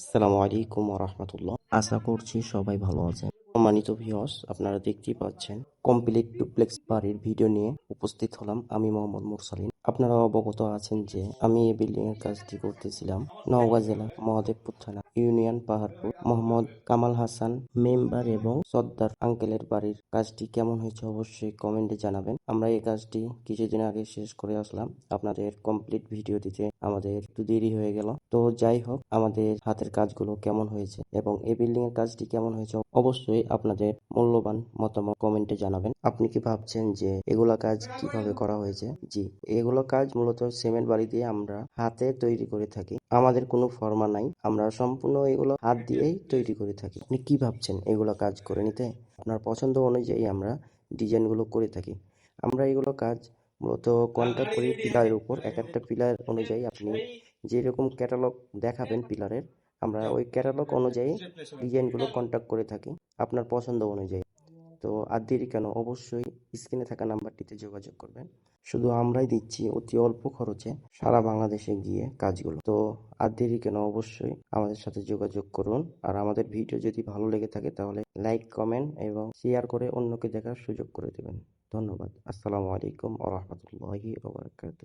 আসসালামু আলাইকুম ওয়া রাহমাতুল্লাহ। আশা করছি সবাই ভালো আছেন। সম্মানিত ভিউয়ার্স, আপনারা দেখতেই পাচ্ছেন কমপ্লিট ডুপ্লেক্স বাড়ির ভিডিও নিয়ে উপস্থিত হলাম আমি মোহাম্মদ মুরসালিন। আপনারা অবগত আছেন যে আমি এই বিল্ডিং এর কাজটি করতেছিলাম নওগাঁ জেলা মহাদেবপুর থানা ইউনিয়ন পাহাড়পুর মোহাম্মদ কামাল হাসান মেম্বার এবং সর্দার আঙ্কেলের বাড়ির কাজটি কেমন হয়েছে অবশ্যই কমেন্টে জানাবেন। আমরা এই কাজটি কিছুদিন আগে শেষ করে আসলাম, আপনাদের কমপ্লিট ভিডিও দিতে আমাদের একটু দেরি হয়ে গেল। তো যাই হোক, আমাদের হাতের কাজগুলো কেমন হয়েছে এবং এই বিল্ডিং এর কাজটি কেমন হয়েছে অবশ্যই আপনাদের মূল্যবান মতামত কমেন্টে জানাবেন। আপনি কি ভাবছেন যে এগুলা কাজ কিভাবে করা হয়েছে? জি, এগুলো কাজ মূলত সিমেন্ট বালি দিয়ে আমরা হাতে তৈরি করে থাকি। আমাদের কোনো ফর্মা নাই, আমরা সম্পূর্ণ এগুলো হাত দিয়েই তৈরি করে থাকি। আপনি কি ভাবছেন এগুলো কাজ করে নিতে? আপনার পছন্দ অনুযায়ী আমরা ডিজাইনগুলো করে থাকি। আমরা এগুলো কাজ মূলত কন্ট্রাক্ট করি পিলারের উপর। এক একটা পিলার অনুযায়ী আপনি যেরকম ক্যাটালগ দেখাবেন পিলারের, আমরা ওই ক্যাটালগ অনুযায়ী ডিজাইনগুলো কন্ট্রাক্ট করে থাকি আপনার পছন্দ অনুযায়ী। তো আর দেরি কেন, অবশ্যই স্ক্রিনে থাকা নাম্বারটিতে যোগাযোগ করবেন। শুধু আমরাই দিচ্ছি অতি অল্প খরচে সারা বাংলাদেশে গিয়ে কাজগুলো। তো আর দেরি কেন, অবশ্যই আমাদের সাথে যোগাযোগ করুন। আর আমাদের ভিডিও যদি ভালো লেগে থাকে তাহলে লাইক, কমেন্ট এবং শেয়ার করে অন্যকে দেখার সুযোগ করে দেবেন। ধন্যবাদ। আসসালামু আলাইকুম ওয়া রাহমাতুল্লাহি ওয়া বারাকাতুহু।